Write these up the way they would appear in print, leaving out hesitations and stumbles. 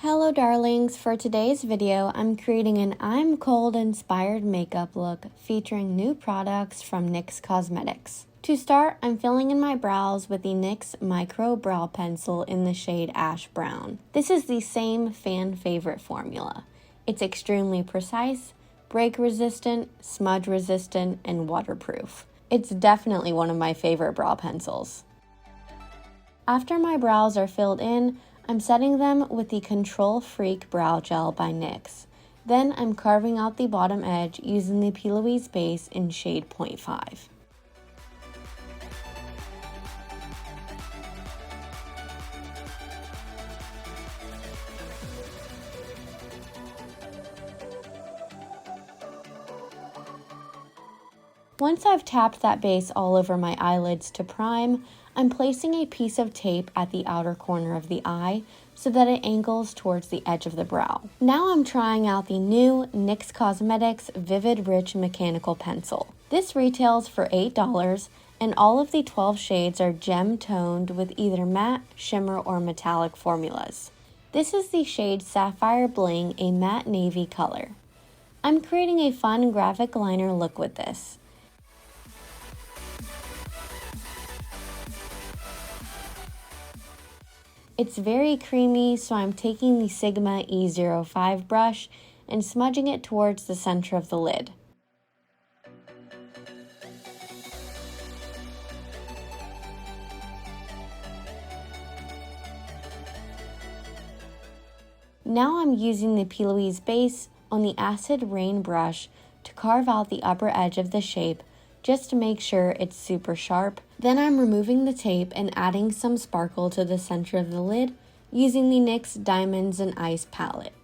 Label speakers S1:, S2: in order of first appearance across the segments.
S1: Hello darlings, for today's video I'm creating an I'm cold inspired makeup look featuring new products from NYX Cosmetics. To start, I'm filling in my brows with the NYX Micro Brow Pencil in the shade Ash Brown. This is the same fan favorite formula. It's extremely precise, break resistant, smudge resistant, and waterproof. It's definitely one of my favorite brow pencils. After my brows are filled in, I'm setting them with the Control Freak Brow Gel by NYX. Then I'm carving out the bottom edge using the Plouise base in shade 0.5. Once I've tapped that base all over my eyelids to prime, I'm placing a piece of tape at the outer corner of the eye so that it angles towards the edge of the brow. Now I'm trying out the new NYX Cosmetics Vivid Rich Mechanical Pencil. This retails for $8 and all of the 12 shades are gem toned with either matte, shimmer, or metallic formulas. This is the shade Sapphire Bling, a matte navy color. I'm creating a fun graphic liner look with this. It's very creamy, so I'm taking the Sigma E05 brush and smudging it towards the center of the lid. Now I'm using the Plouise base on the Acid Rain brush to carve out the upper edge of the shape just to make sure it's super sharp. Then I'm removing the tape and adding some sparkle to the center of the lid using the NYX Diamonds and Ice palette.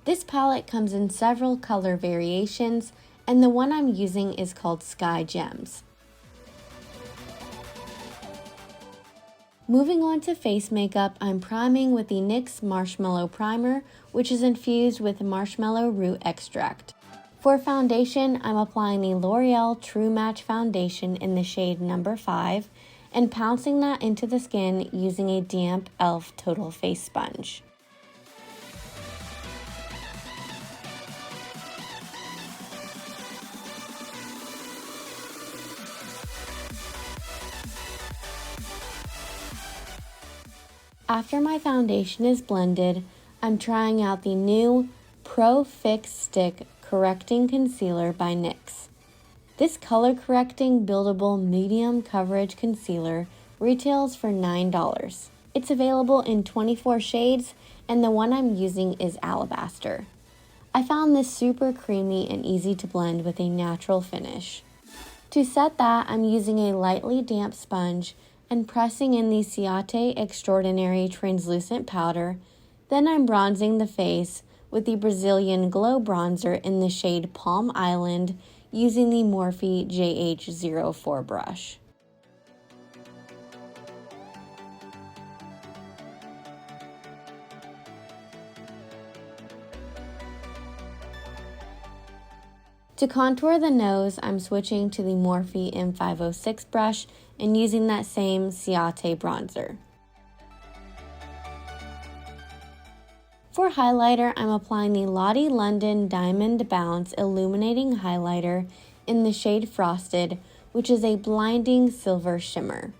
S1: This palette comes in several color variations and the one I'm using is called Sky Gems. Moving on to face makeup, I'm priming with the NYX Marshmellow Primer, which is infused with marshmallow root extract. For foundation, I'm applying the Loreal True Match Foundation in the shade number 5 and pouncing that into the skin using a damp e.l.f. Total Face Sponge. After my foundation is blended, I'm trying out the new Pro Fix Stick Correcting Concealer by NYX. This color correcting buildable medium coverage concealer retails for $9. It's available in 24 shades and the one I'm using is Alabaster. I found this super creamy and easy to blend with a natural finish. To set that, I'm using a lightly damp sponge and pressing in the Ciate Extraordinary Translucent Powder. Then I'm bronzing the face with the Brazilian Glow Bronzer in the shade Palm Island using the Morphe JH04 brush. To contour the nose, I'm switching to the Morphe M506 brush and using that same Ciate bronzer. For highlighter, I'm applying the Lottie London Diamond Bounce Illuminating Highlighter in the shade Frosted, which is a blinding silver shimmer.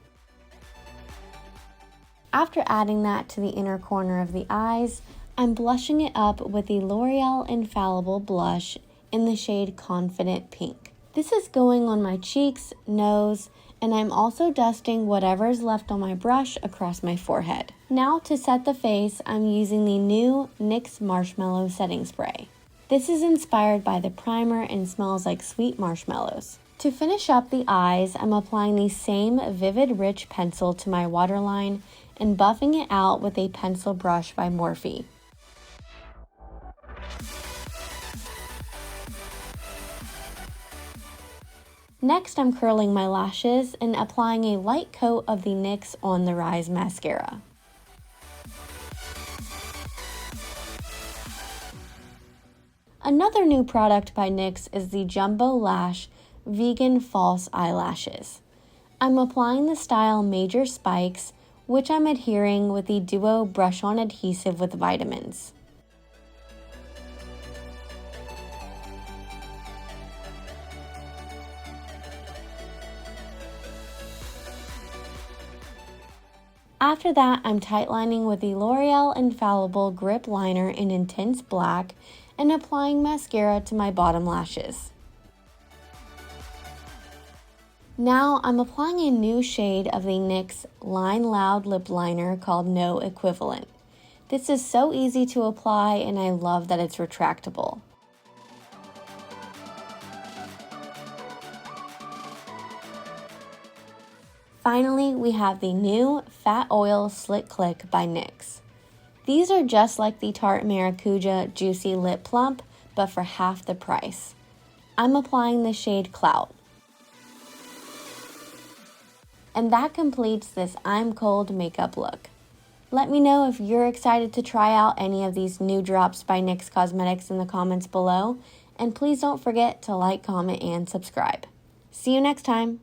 S1: After adding that to the inner corner of the eyes, I'm blushing it up with the L'Oreal Infallible Blush in the shade Confident Pink. This is going on my cheeks, nose, and I'm also dusting whatever's left on my brush across my forehead. Now to set the face, I'm using the new NYX Marshmellow Setting Spray. This is inspired by the primer and smells like sweet marshmallows. To finish up the eyes, I'm applying the same Vivid Rich pencil to my waterline and buffing it out with a pencil brush by Morphe. Next, I'm curling my lashes and applying a light coat of the NYX On the Rise mascara. Another new product by NYX is the Jumbo Lash Vegan False Eyelashes. I'm applying the style Major Spikes which I'm adhering with the Duo Brush-On Adhesive with Vitamins. After that, I'm tightlining with the L'Oreal Infallible Grip Liner in Intense Black and applying mascara to my bottom lashes. Now I'm applying a new shade of the NYX Line Loud Lip Liner called No Equivalent. This is so easy to apply and I love that it's retractable. Finally, we have the new Fat Oil Slick Click by NYX. These are just like the Tarte Maracuja Juicy Lip Plump, but for half the price. I'm applying the shade Clout. And that completes this I'm Cold makeup look. Let me know if you're excited to try out any of these new drops by NYX Cosmetics in the comments below, and please don't forget to like, comment, and subscribe. See you next time!